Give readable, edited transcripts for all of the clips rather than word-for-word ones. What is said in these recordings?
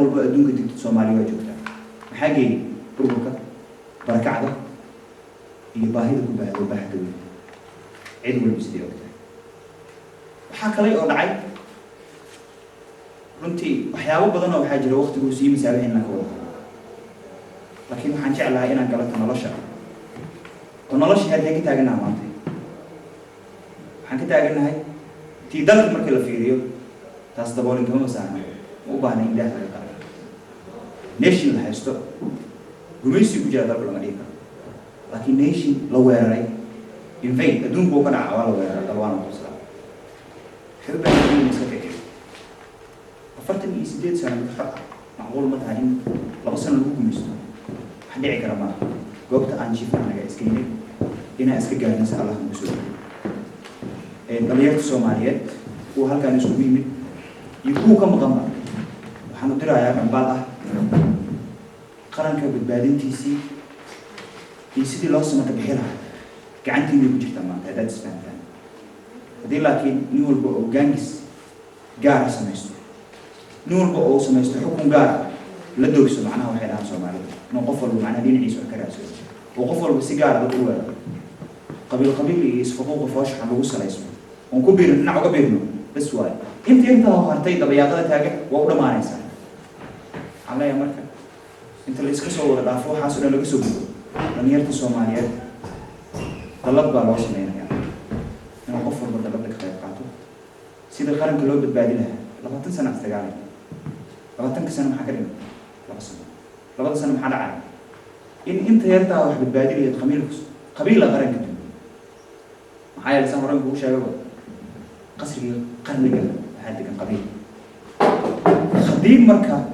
والبا أدونك تكتب سومالي وجوكتا حاجة بربك بركة عدا يباهي ذوك وباهي دوي عيد والمسدي وقتها وحكى لي أرعي runtii waxyaabo badan oo waxa jira waqtigu sii misaabayn la koobo laakiin waxaan jeclahay inaan galato nolosha oo nolosha heer ka taaganahay maanta waxaan ka taaganahay tii dalka markii la fiiriyo taas daboolin kama saarna u baahnay in daahir ka nation la haysto gumaysi ku jira dalka lama dhigo laakiin nation la weeraray invade adduunka ka dhaca waa la weeraray dalwana ku saaran xubba in iska fikir فرتني سديت سنة بالحق معقول مثلا إن لو سنة لوجو مستوى حد يعكر ما قلت عن شيء أنا جالس كيني هنا أسكجار نسأل الله مسؤول بليات الصوماليات وهل كان يسوي من يكون كم غمر وحنا ترى يا من بعضه قرن كبدبادين تيسي لوس ما تبحرها كعنتي نيجي تمام هذا تسمع هذه لكن نقول بوجانجس جار سمستو نور بقى سميست حكم قارة لا دوكس معناها وحيد عن سومالي نقفل معناها دين عيسو كراسي وقفل بالسيجارة بالقوة قبيل يسفقوه فاش عن وصل اسمه ونكبر نعو كبيرنا بس واي انت هرتي طبيعة تاجع وأول ما ننسى على يا مركب انت اللي اسكسو ولا دافو حاسو ولا كسو لن يرتي سوماليات طلب بالوصل يعني نقفل بالطلب لك خيقاته سيد الخارج كله بتبادلها لما تنسى نفسك عليه لما تنكسر محاكرين لما تنسى محل عالي إن أنت يرتاح واحد بتبادل يتخميل قبيلة غير جدا معايا لسان ورنك هو شباب قصر قرن جدا هذا كان قبيل خديم مركب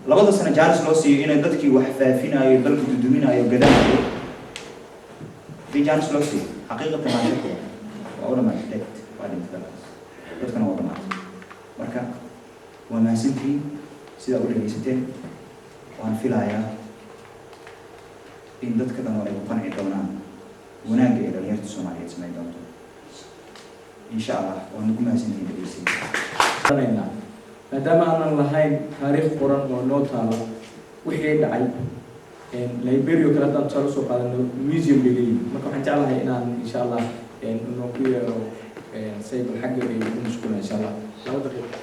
لما تنسى جالس لوسي إن ضدك وحفافينا يضلك تدومينا يقدم في جالس لوسي حقيقة ما شكوى وأول ما احتجت بعدين تدرس كان وضع marka waa maasintii sida u dhageysateen waan filayaa in dadka dhan ay ku qanci doonaan wanaagga ee dhalinyarta Soomaaliyeed sameey doonto insha Allah waan ku maasintii dhageysiin maadaama aanan lahayn taariikh qoran oo noo taalo wixii dhacay library kala dad soo qaadano museum leeyahay marka waxaan jeclahay inaan insha Allah inuu ku yeero سيد الحق المشكلة إن شاء الله. لو دقيقة.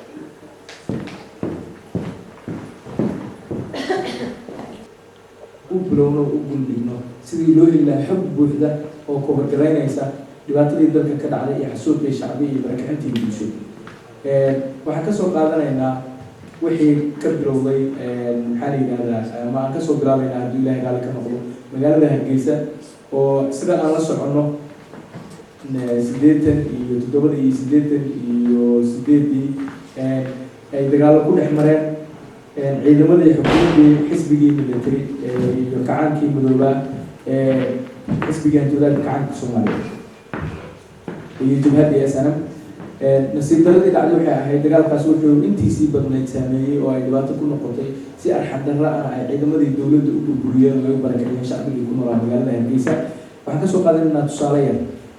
وبلونه وبلينه سيد لوه الله حب وحدة أو كبر جرينا يسا دلوقتي يقدر كذا على يحسود للشعبي بركة أنتي بيشوف. وحكسوا قادنا هنا وحي كبروا ضي حالي هذا ما كسوا قرابنا عبد الله قال كم أقول مقال له الجيسة وسبق الله سبحانه سديتن يتدبر سديتن سديتي أي دجال كل حمرين عندما يحكمون بحسبي مدتري كعان كي مدربا حسبي أنتو ذا كعان كسومالي يجيب هذه أسنة نسيب درد إلى على وحياة هاي دجال قاسوه إنتي سيب بدنا تسميه وعندما تكون نقطة سأر حد الرأي عندما الدولة تقول بريان ويبارك عليها شعب يكون راه مجال له بيسا وحكسوا قادرنا تصاليا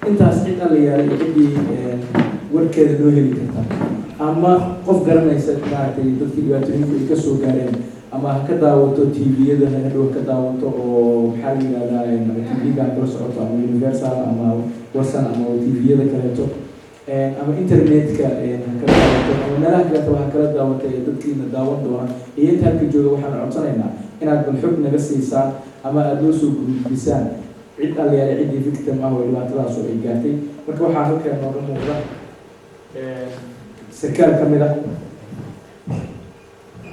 أنت أسعد اللي يجي وركة نوهي كذا أما قف قرنا يسد معتي تذكر ياترين في كسر قارين أما هكذا وتو تي في هذا هو كذا وتو محلي هذا يعني تي في قاعد درس أو أما يونيفرسال أما وصل أما تي في هذا كذا أما إنترنت كهكذا أما نرى كذا وهكذا داوت تذكر نداوت دونا هي تهلك الجو وحنا عطنا إن هذا الحب نقص يسار أما أدوسه بلسان عد اللي عندي فكرة ما هو اللي أتلاصق إيجابي مركب حاجة كان مرة مرة سكر كاملة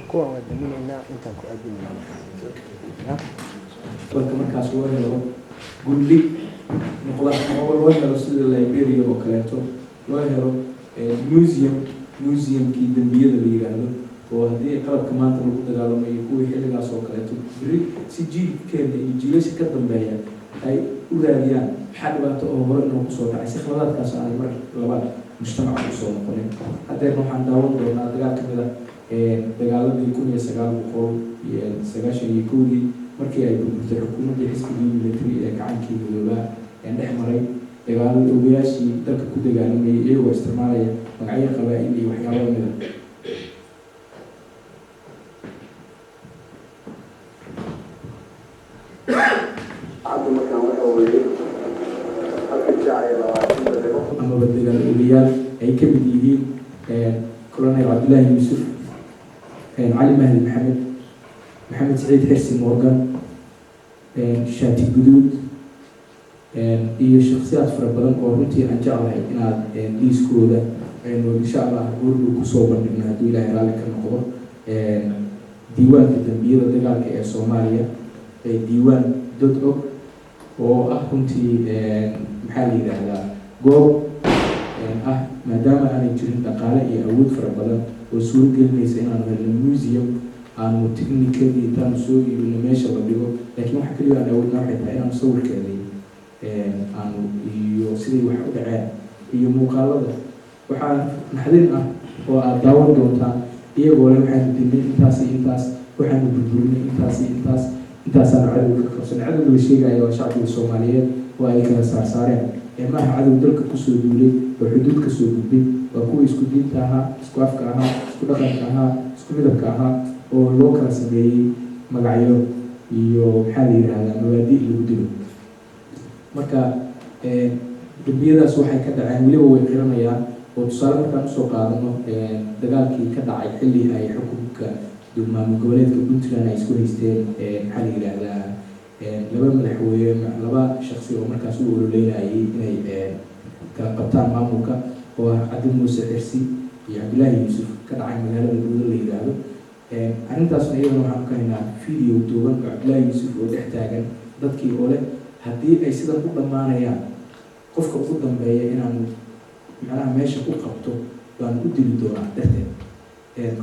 كوا ودمين إننا أنت كأدين مركب مركز واحد قول لي نقول أول واحد رسول الله يبيري وكلاته واحد موزيوم كي دنبيه اللي يقالوا وهذه قرب كمان تنقول قالوا ما يكون حلو ناس وكلاته بري سجل كان يجيلش كتب بيان أي أولاديان حد وقت أمور إنه قصور عايز خلالات كاس على المر لبعض مجتمع قصور مقولين حتى إنه عندهم دونا دجال كذا دجال بيكون يسجل بقول يسجل شيء يكوني مركي يكون بتحكمون بحس كذي ملتري كعن كذي ولا يعني حمري دجال وبياشي ترك كل دجال من إيه واستعماله مقعية قبائل وحياة من amaba dagaal ogayaal ay ka mid yihiin colonel cabdullaahi yuusuf, cali mahdi maxamed saciid xirsi morgan, shaati guduud, iyo shakhsiyaad fara badan oo runtii aan jeclahay inaad liiskooda aynu insha allah gurdu kusoo bandhigno hadduu ilaahay raalli ka noqdo. diiwaanka dambiyada dagaalka ee Soomaaliya, diiwaan .org oo ah runtii maxaa la yidhaahdaa goob ah maadaama aanay jirin dhaqaale iyo awood fara badan oo suuro gelinaysa inaanu helno museum aanu technically intaanu soo iibino meesha la dhigo, laakiin waxa kaliya aan awoodna waxay tahay inaanu sawirkeeda aanu iyo sidii wax u dhaceen iyo muuqaalada. waxaa naxdin ah oo aad daawan doontaan iyagoo le waxaanu dilnay intaas iyo intaas, waxaanu burburinay intaas iyo intaasaanu cadowga ka qabsanay. cadowga la sheegaya waa shacbiga Soomaaliyeed oo ay kala saarsaareen, maaha cadow dalka kusoo duulay oo xuduud kasoo gudbay, waa kuwa isku diinta ahaa, isku afka ahaa, isku dhaqanka ahaa, isku midabka ahaa, oo loo kala sameeyey magacyo iyo maxaa la yidhaahdaa mabaadi' lagu dilo. marka dambiyadaas waxay ka dhaceen, weliba way qiranayaan. oo tusaale markaan usoo qaadano dagaalkii ka dhacay xilli ay xukunka maamul goboleedka Puntland ay isku haysteen maxaa la yidhaahdaa laba madaxweyne, laba shakhsi oo markaas u ololeynayay inay kala qabtaan maamulka, oo ah Cabdi Muuse Xirsi iyo Cabdullaahi Yuusuf, ka dhacay magaalada Buuda la yidhaahdo. arrintaasna iyadana waxaan ka haynaa video duuban oo Cabdullaahi Yuusuf oo dhex taagan dadkii oo leh haddii ay sidan u dhammaanayaan qofka ugu dambeeya inaanu macnaha meesha ku qabto baan u dili doonaa darteed.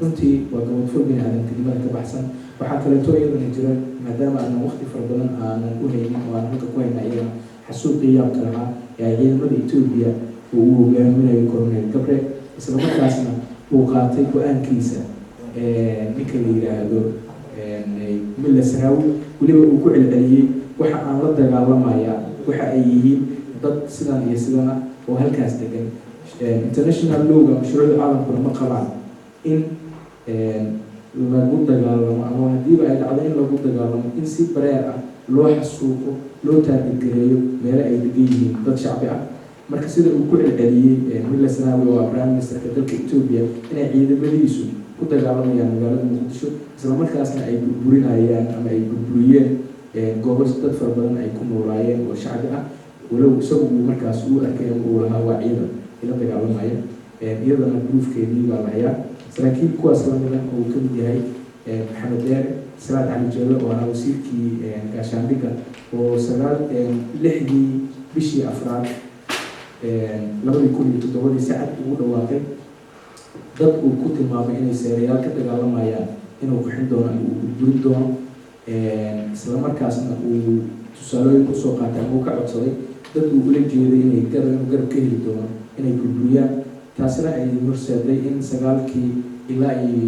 runtii waa gabadful biniaadantinimada ka baxsan. waxaa kaleeto iyadana jira, maadaama aanan waqti fara badan aanan u haynin oo aan halka ku hayna iyagana xasuuqii yaabka lahaa ee ay ciidamada Etoobiya oo uu hogaaminayo Colonel Gabre, isla markaasna uu qaatay go-aankiisa ninka la yidhaahdo Milla Sanaawi, weliba uu ku celceliyey waxa aan la dagaalamaya waxa ay yihiin dad sidan iyo sidana oo halkaas degan. international lawga mashruucda caalamkuna ma qabaan in lagu dagaalamo, ama haddiiba ay dhacdo in lagu dagaalamo in si bareer ah loo xasuuqo, loo taargetgareeyo meelo ay degan yihiin dad shacbi ah. marka sida uu ku celceliyey Milla Sanaawi oo ah prime ministerka dalka Etoobiya inay ciidamadiisu ku dagaalamayaan magaalada Muqdisho, isla markaasna ay burburinayaan ama ay burburiyeen goobo dad fara badan ay ku noolaayeen oo shacbi ah, walow isagu uu markaas uu arkay in uu lahaa waa ciidan ila dagaalamaya. iyadana gruufkeedii baa la hayaa. saraakiil kuwaas lamida oo uu ka mid yahay Maxamed Deere, Salaad Cali Jeelle oo ahaa wasiirkii gaashaandhigga, oo 6dii bishii afraad 2017 saacad ugu dhawaaqay dad uu ku tilmaamay inay seerayaal ka dagaalamayaan inuu qixin doono ama uu burburin doono. isla markaasna uu tusaalooyin kusoo qaatay ama uu ka codsaday dad uu ula jeeday inay garab ka heli doono inay burburiyaan. taasina ay horseeday in 9kii ilaa iyo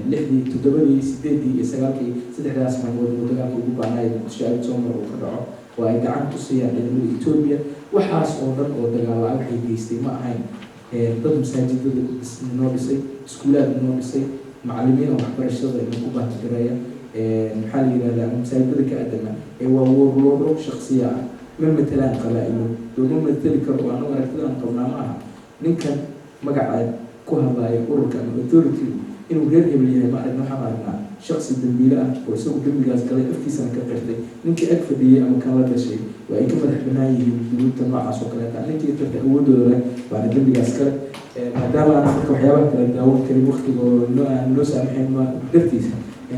6dii 7dii 8dii iyo 9kii saddexdaas maalmood uu dagaalka ugu baahnaayay Muqdisho ay soo mar uu ka dhaco, oo ay gacan ku siiyaan ciidamada Etoobiya. waxaas oo dhan oo dagaal la-aan waxay geystay ma ahayn dad masaajidada noo dhisay, iskuulaad noo dhisay, macallimiin oo waxbarashada inuu ku baahtigareeya maxaa la yidhahdaa masaajidada ka adama waa warloodo shakhsiya ah, ma matelaan qabaa-ilo, looma mateli karo. oo anagu aragtidaan qabnaa ma aha ninkan magaca ku hadlaya ururka ama authority inuu reer hebel yahay. ma aragna, waxaan aragnaa shakhsi dambiile ah oo isagu dembigaas galay afkiisana ka qirtay. ninkii ag fadhiyey ama kan la dhashay waa ay ka madax banaan yihiin dunuubta noocaas oo kaleeta. ninkii dadka awoodooda leh waana dembigaas kale. maadaama aan marka waxyaabaha kale daawan karin waqtigoo aan loo saamaxayn dartiisa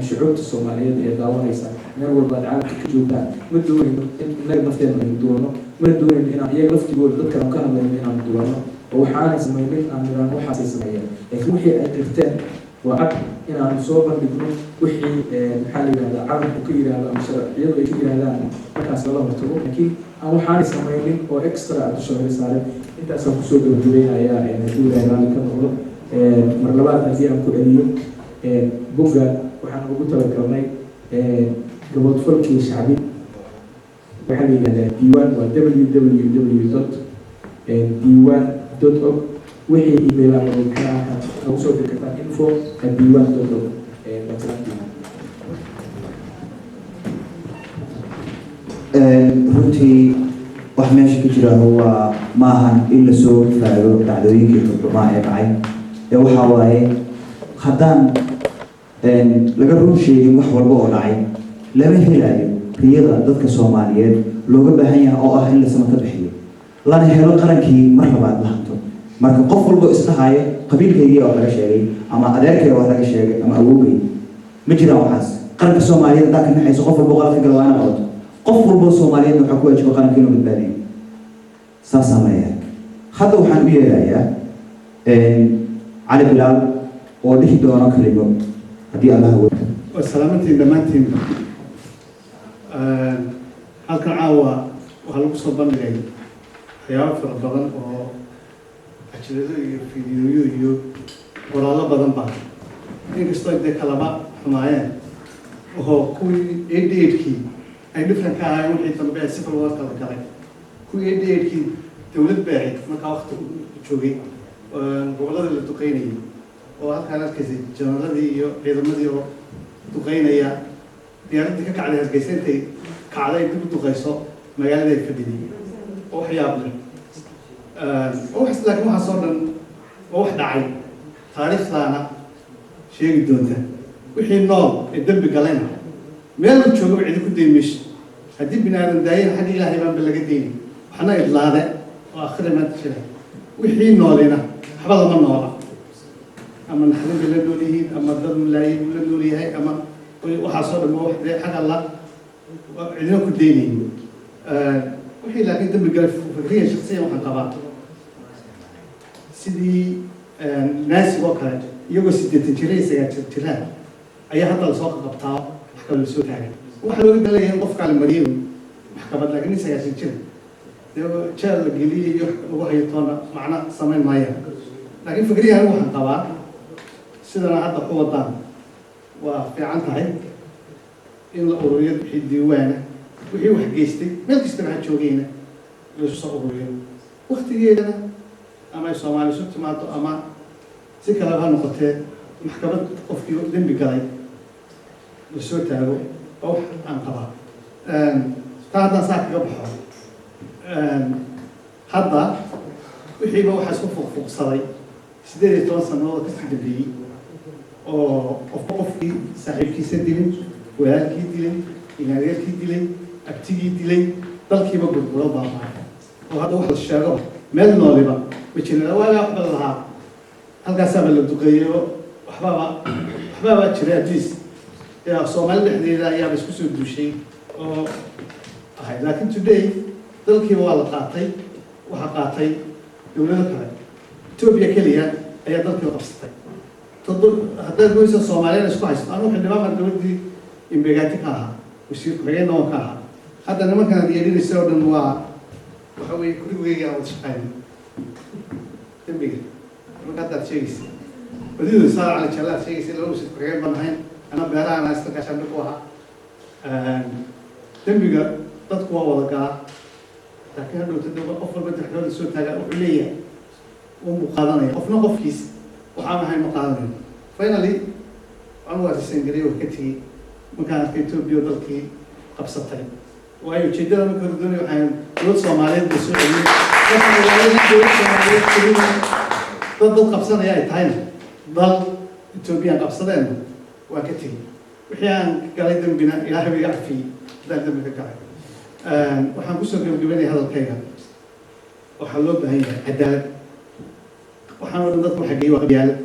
shucuubta Soomaaliyeed ee daawanaysa meel walba caalamka ka joogtaan, ma doonayno in inaga nafteena aynu duulano, ma doonayno inaan iyaga laftigooda dadkan ka hadlayno inaan duulano, oo waxaanay samaynin aan niraan waxaasay sameeyeen. laakiin wixii ay qirteen waa cad inaanu soo bandhigno wixii maxaa la yidhahdaa caalamku ka yidhaahdo ama sharciyadu ay ka yidhaahdaan markaas lala hortago, laakiin aan waxaanay samaynin oo extra aad usoo heli saaray. intaasaan kusoo gabagabeynayaa hadduu ilaahay raalli ka noqdo. mar labaad haddii aan ku celiyo bogga waxaan ugu talagalnay gabadfalkii shacbi, waxaa la yidhahdaa diiwaan, waa www.diiwaan.org. wixii email ama maxaa ugu soo diri kartaa info@diiwaan.org. runtii wax meesha ka jira waa maahan in la soo faago dhacdooyinkii xukumaha ee dhacay waxa waaye haddaan laga run sheegin wax walba oo dhacay lama helayo riyada dadka Soomaaliyeed looga baahan yahay oo ah in la samata bixiyo lana helo qarankii mar labaad la hanto marka qof walba islahayo qabiilkeygii oo laga sheegay ama adeerkay oo laga sheegay ama awowgay ma jiraan waxaas qaranka Soomaaliyeed dadka naxayso qof walba qalad ka galwaana qabto qof walba Soomaaliyeed waxa ku wajibo qaranka inuu badbaadiyo saasameeya hadda waxaan u yeelayaa علي بلال وديه دونا كلمة هدي الله هو والسلامتي دمانتي halkan caawa waxaa lagu soo bandhigay waxyaabo fara badan oo ajirado iyo fiidiyoyo iyo qoraallo badan baa inkastoo ay dee kalaba xumaayeen oo kuwii ADHkii ay dhifran ka ahaayeen wixii dambe ee sifar wada kala galay kuwii ADHkii dowlad bay ahayd markaa waqti joogay gobolada la duqeynayay oo halkaan arkaysay janaaradii iyo ciidamadii oo duqeynaya diyaaradii ka kacday hargeysa intay kacday dib u duqeyso magaalada ay fadhiyay oo wax yaab leh laakiin waxaas oo dhan oo wax dhacay taariikhdaana sheegi doonta wixii nool ee dembi galayna meel uu joogo cidi ku daymayso haddii bini aadan daayeen xagga ilaahay baanba laga daynin waxna idlaade oo akhri maanta jira wixii noolina waxba lama noola ama naxdin bay la nool yihiin ama dad malaayiin la nool yahay ama waxaasoo dhan wax dee xag alla cidina ku daynaynin wixii laakiin dembi galay fikriya shaksiyan waxaan qabaa sidii naasig oo kale iyagoo 80 jira iyo 90 jiraan ayaa hadda lasoo qabtaa maxkamad lasoo taagay waxaa looga dalayahay qofka la mariyo maxkamad laakiin 90 jira jeel la geliyay iyo lagu hayo toona macna samayn maaya laakiin fikriyan waxaan qabaa sidana hadda ku wadaan waa fiican tahay in la ururiyo wixii diiwaana wixii wax geystay meel kastana ha joogayna la soo ururiyo waqtigeedana ama Soomaali soo timaado ama si kale ha noqotee maxkamad qofkii dembi galay la soo taago oo aan qabaa taada saak ka baxo hadda wixiiba waxa isku fuuqsaday 18 sano ka sii dambeeyay oo qofkii saaxiibkiisa dilay walaalkii dilay inaadkii dilay abtigii dilay dalkiiba gurguro baa oo hadda wax la sheego meel nooliba wajina waaga waxba lahaa halkaas ama la duqeeyo waxba jira adis yaa Soomaali dhexdeeda ayaa isku soo duushay oo ahay laakiin today dalkiiba waa la qaatay waxa qaatay dowladda kale Ethiopia kaliya ayaa dalkii qabsatay hadda goysa Soomaaliyeed isku haysto anu xildhibaan dowladii imbeegati ka ahaa wasiir ku-xigeenka oo ka ahaa hadda nimankan diyaariyay soo dhan waa waxa weeye kurigeega oo shaqeyn dembiga marka aad sheegaysa wadiidu saar ala jalaad sheegaysa loo wasiir ku-xigeen banahayn ana beeraha iska gashan ku ahaa dembiga dadku waa wada galaa laakiin hadhow tadaba qof walba dhexdooda soo taagaa wuxuu leeyahay uu qaadanaya qofna qofkiis waxaan ahay ma qaadanayo finally aan waa sengariyo oo ka tigi markaan arkay Ethiopia dalkii qabsatay waayo ujeedada marka hore doonay waxaan dowlad Soomaaliyeed soo celiyay dad qabsanaya ay tahay dal Ethiopia qabsadeen waa ka tigi wixii aan galay dambina ilaahay iga cafiyay dal dambi ka galay waxaan ku soo gabagabeynay hadalkayga waxa loo baahan yahay cadaalad waxaan oo dadku xageeyay waa qabyaalad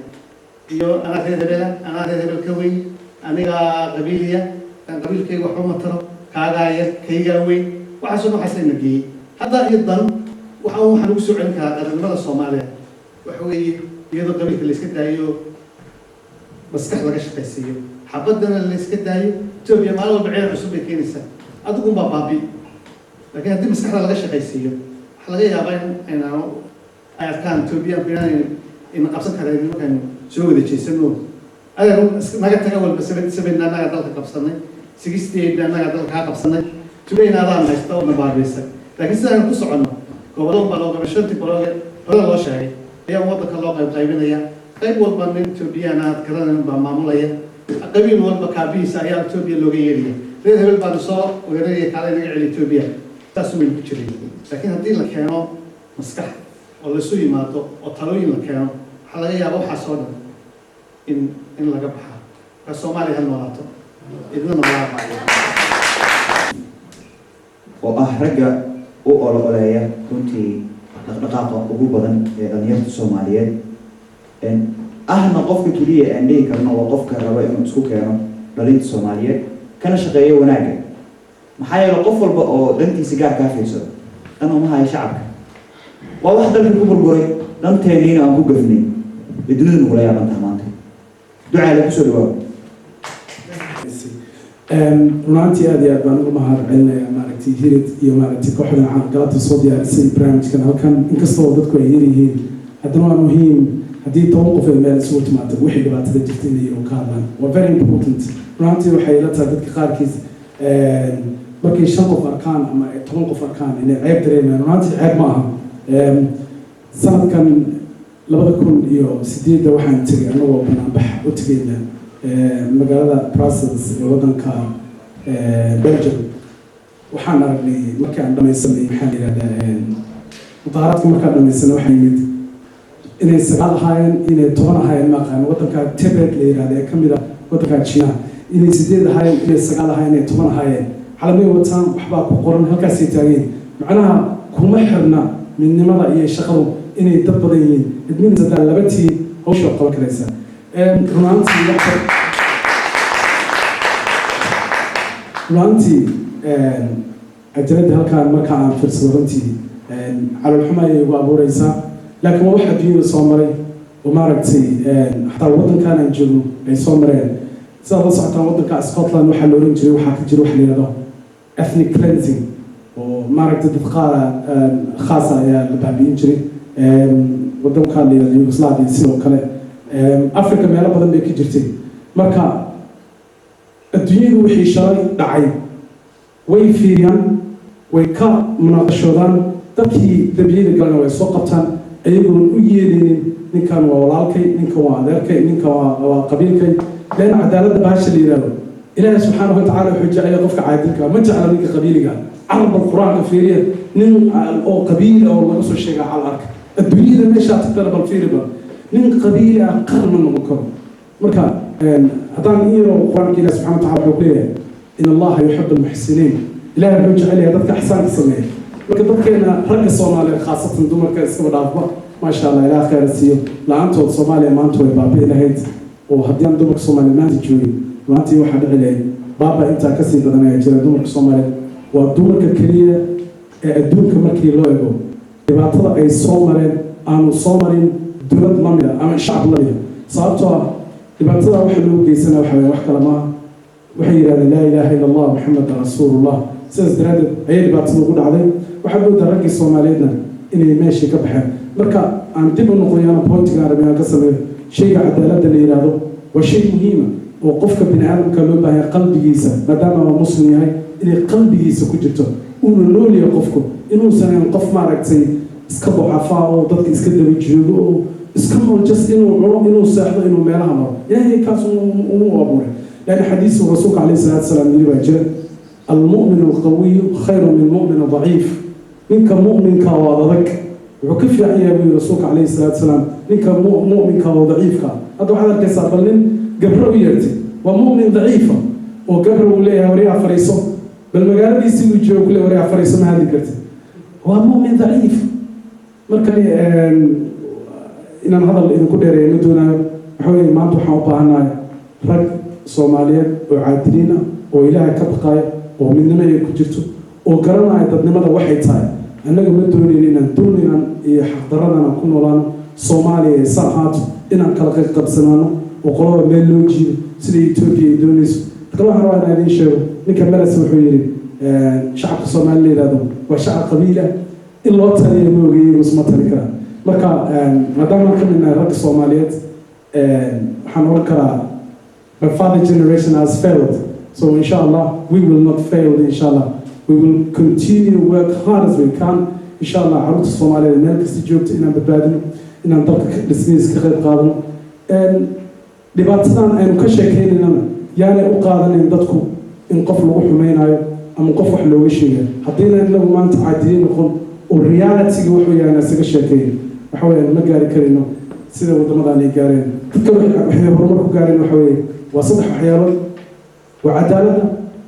iyo ana reer ka weyn aniga qabiiliya qabiilkayga waxba ma taro kaaga yar kayga weyn waxa soo xasay nagii hadda iyo dan waxaan ugu soo celin karaa qaranimada Soomaaliya waxa weeye iyadoo qabiilka la iska daayo maskax laga shaqaysiiyo xabadana la iska daayo Ethiopia maalin walba ciidan cusub ay keenaysaa adigu ma baabi laakiin haddii maskaxda laga shaqaysiiyo waxa laga yaabaa in ay arkaan Ethiopia in qabsan kareen markaan soo wada jeesano adeer naga taga walba sababna naga dalka qabsanay 68 naga dalka qabsanay tubeynadaan haysta oo nabaaraysa laakiin sidaan ku socono gobolada balooga shanti balooga hore loo sheegay ayaa wadanka loo qaybinaya qayb walba nin Ethiopia aad garanayaan baa maamulaya qabiil walba kaabiisa ayaa Ethiopia looga yeeriyaa reer hebel baan soo weeraraya kale naga celi Ethiopia taas way ku jiray laakiin haddii la keeno maskax oo la soo yimaado oo talooyin la keeno waxa laga yaabaa waxa soo dhan in laga baxo ka Soomaaliya hal noolaato idina noolaato oo ah ragga u ololeeya runtii dhaqdhaqaaqa ugu badan ee dhalinyarta Soomaaliyeed ahna qofka kaliya aan dhihi karno waa qofka raba inuu isku keeno dhalinta Soomaaliyeed kana shaqeeyo wanaagga maxaa yeelay qof walba oo dantiisa gaar ka fiirsado ana uma hayo shacabka waa wax dalka ku burburay danteena aan ku gafnay idinadu nagu la yaaban maanta ducaa la kusoo dhawaado runtii aad iyo aad baan ugu mahadcelinayaa maaragtay hirid iyo maaragtay kooxda caqabada soo diyaarisay barnaamijkan halkan inkastoo dadku ay yaryihiin haddana waa muhiim haddii 10 qof ay meel isugu timaado wixii dhibaatada jirta inay ka hadlaan waa very important runtii waxay la tahay dadka qaarkiis markay 5 qof arkaan ama 10 qof arkaan inay ceeb dareemayaan runtii ceeb ma aha sanadkan 2008 waxaan tagay anagoo banaanbax u tagayna magaalada Brussels ee wadanka Belgium waxaan aragnay markaan dhamaysanay maxaa la yiraahdaa mudaharaadka markaan dhamaysanay waxay yimid inay 9 ahaayeen inay 10 ahaayeen maqaan wadanka Tibet la yiraahdo ee kamid ah wadanka China inay 8 ahaayeen inay 9 ahaayeen inay 10 ahaayeen xalamay wataan waxba ku qoran halkaas ay taageen macnaha kuma xirna midnimada iyo shaqadu inay dad badan yihiin idmin saddex labatii hawsha qaban karaysa runtii ajalada halkaan marka aan fiirsado runtii calool xumo ayay ugu abuureysaa laakiin waa wax adduunyada soo maray oo maaragtay xataa wadankan aan joogno ay soo mareen sidaad la socotaan wadanka Scotland waxaa la oran jiray waxaa ka jira wax la yidhaahdo ethnic cleansing oo maaragtay dad qaar khaas ayaa la baabi'in jiray wadanka la yidhaahdo Yugoslavia sidoo kale Africa meelo badan bay ka jirtay marka adduunyadu wixii shalay dhacay way fiiriyaan way ka munaaqashoodaan dadkii dambiyada galana way soo qabtaan ayagoon u yeelinin ninkan waa walaalkay ninkan waa adeerkay ninkan waa qabiilkay لأن عدالة باش اللي له إله سبحانه وتعالى حجة أي قفك عادلك ما جعل منك قبيلك عرب القرآن الفيرية نين أو قبيلة أو الله يصل شيء على الأرك الدنيا لما شاء تطلب الفيرية نين قبيلة أقل من المكر مركا هذا إيرو القرآن كده سبحانه وتعالى يقول إن الله يحب المحسنين إله حجة عليه هذا أحسن السماء لكن ضبكنا رجع الصومالي خاصة دمر كاس ما شاء الله إلى آخر السير لا أنتوا الصومالي ما أنتوا يبابي لهيت وهدي أن دمر الصومالي ما تجوي ما أنتي واحد عليه بابا أنت كسي بدنا يجري دمر الصومالي ودمر ككلية الدول كمركي لويبو يبقى طلع أي صومالي أنا صومالي دولة مامية أنا الشعب مامية صارتها يبقى طلع واحد لو جيسنا وحكي لما وحي لا إله إلا الله محمد رسول الله سيد دراد أي بات نقول عليه وحبوا درجة الصوماليين إني ماشي كبحر مركا عم تبون نقول أنا بوينت عربي أنا قصة شيء عدالة اللي يرادو وشيء مهم وقفك بين عالم كلوبا هي قلب جيسة ما دام هو مسلم هاي إني قلب جيسة كجته إنه لولي يقفكم إنه سنة يقف معك زي اسكبوا عفاء وضد اسكدوا يجلوا اسكبوا جس إنه ساحب إنه ما يعمر يعني كاسو أبوه لأن حديث الرسول عليه الصلاة والسلام يقول المؤمن القوي خير من المؤمن الضعيف منك مؤمن كواضك وكيف يعني الرسول عليه الصلاة والسلام منك مؤمن كضعيف هذا هذا القصة بلن قبره يرتي ومؤمن ضعيفة وقبره ليه وريع فريسه بالمجال دي يسوي جو كله وريع فريسه ما هذه قرتي هو مؤمن ضعيف مركني إن هذا اللي كل يوم دونا حوالي ما تحاول بهنا رج Soomaaliyeed oo caadilina oo ilaahay ka baqay oo midnimo ay ku jirto oo garanay dadnimada waxay tahay annaga ma doonayno inaan duulinan iyo xaqdaradana ku noolaan Soomaaliya saxaad inaan kala qayb qabsanaano oo qolada meel loo jiido sida Ethiopia ay doonayso kala harwana ay sheego ninka maras wuxuu yiri shacabka Soomaaliyeed waa shacab qabiila in loo taliyo moogiyo isma tali kara marka maadaama ka midnahay rag Soomaaliyeed waxaan oran karaa my father generation has failed. So inshallah, we will not fail, inshallah. We will continue to work hard as we can. Inshallah, عروض الصومالية نلقى سجوبت إن ببادن إن نطلق السميز كخير قادم. لبعضنا أن كشكين إننا يعني أقادن إن ضدكم in qof lagu xumaynayo ama qof wax looga sheegayo haddiina inagu maanta caadiyin noqon oo reality-ga wuxuu yahay isaga sheekeeyo waxa weeyaan ma gaari karayno sida wadamadan ay gaareen dadka waxay horumar ku gaareen waxa weeye waa saddex waxyaalood waa cadaaladda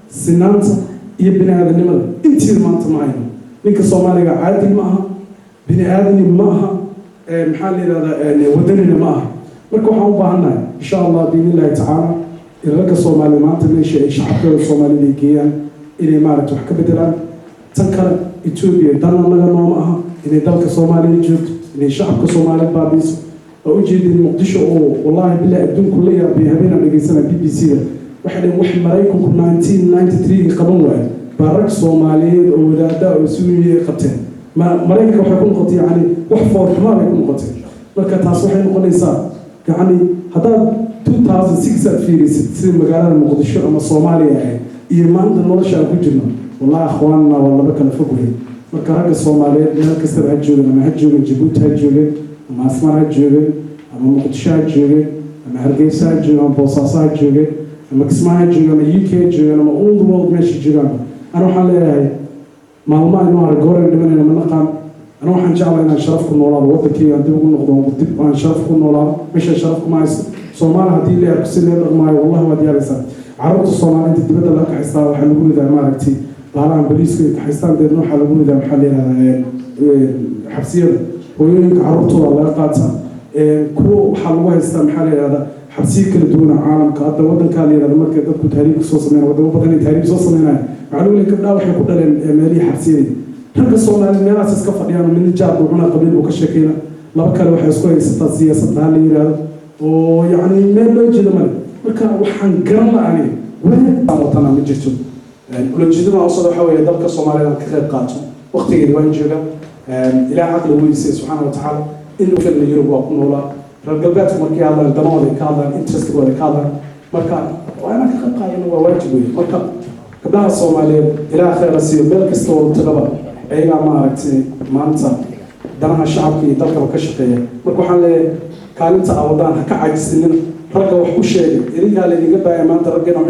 sinaanta iyo bini aadanimada intiida maanta ma hayno ninka soomaaliga caadil ma aha bini aadani ma aha maxaa la yidhahdaa wadanina ma aha marka waxaan u baahannahay insha allah biidnillahi tacaala in ragga soomaaliya maanta meesha ay shacabkooda soomaalida ay geeyaan inay maaragta wax ka bedelaan tan kale etoobiya dan annaga nooma aha inay dalka soomaaliya joogto inay shacabka soomaaliya baabiiso oo ujeedin muqdisho oo wallahi billahi adduunku la yaabay habeenaan dhegaysana b b c da waxay dhaheen wax maraykanku 1993 qaban waayo baa rag soomaaliyeed oo wadaada oo suumiye qabteen maraykanka waxay ku noqotay yani wax foorxumaa bay ku noqotay marka taas waxay noqonaysaa yani haddaad 2006 aad fiirisid sida magaalada muqdisho ama soomaaliya ahayd iyo maanta nolosha aan ku jirno wallahi akhwaanna waa laba kala fog weyn marka ragga soomaaliyeed meel kastaba ha joogen ama ha joogen jabuuti ha joogen ama asmar ha joogen ama muqdisho ha joogen ama hargeysa ha joogen ama boosaaso ha joogen ama kismaayo ha joogen ama UK ha joogen ama all the world meesha joogaan ana waxaan leeyahay maalmaha inuu arag gooreen dhimanayna ma naqaan ana waxaan jeclaa inaan sharaf ku noolaado waddankeyga dib ugu noqdo dib aan sharaf ku noolaado meesha sharaf kuma haysto soomaali haddii la arko si lee dhaqmaayo wallahi waad yaalaysaa carruurta soomaaliinta dibadda laga kaxaystaa waxaa lagu ridaa maaragtay baalahan boliiska ay kaxaystaan deedna waxaa lagu ridaa maxaa la yidhahdaa xabsiyada hooyooyinka carruurtooda laga qaataa kuwa waxaa lagu haystaa maxaa la yidhahdaa xabsiyo kala duwana caalamka hadda waddankaa la yidhahda markay dadku tahriibka soo sameynaya wadamo badan ay tahriib soo sameynaya waxaa lagu leeyahay gabdhaha waxay ku dhaleen meelihii xabsiyadii ragga soomaaliyeed meelahaas iska fadhiyaan midna jaarka cunaa qabiil buu ka sheekeyna laba kale waxay isku haysataa siyaasadda ha la yidhaahdo oo yacni meel loo jeedo male marka waxaan garan la-ani weeraan watana ma jirto ulajeedada hoosada waxa weeye dalka soomaaliyeed aan ka qayb qaato waqtigeeda waan jooga ilaah caqli weydiisay subxaana watacaala in ufirna yurub waa ku noolaa reer galbeedku markay hadlaan danahooda ay ka hadlaan interestkooda ay ka hadlaan marka waa inaan ka qayb qaadano waa waajib weeye marka gabdhaha soomaaliyeed ilaah khayra siiyo meel kasta oo tagaba ayagaa maaragtay maanta danaha shacabka iyo dalkaba ka shaqeeya marka waxaan leeyahay kaalinta awadaan ha ka cajisinina ragga wax u sheegay idinkaa laydinga baaya maanta raggeena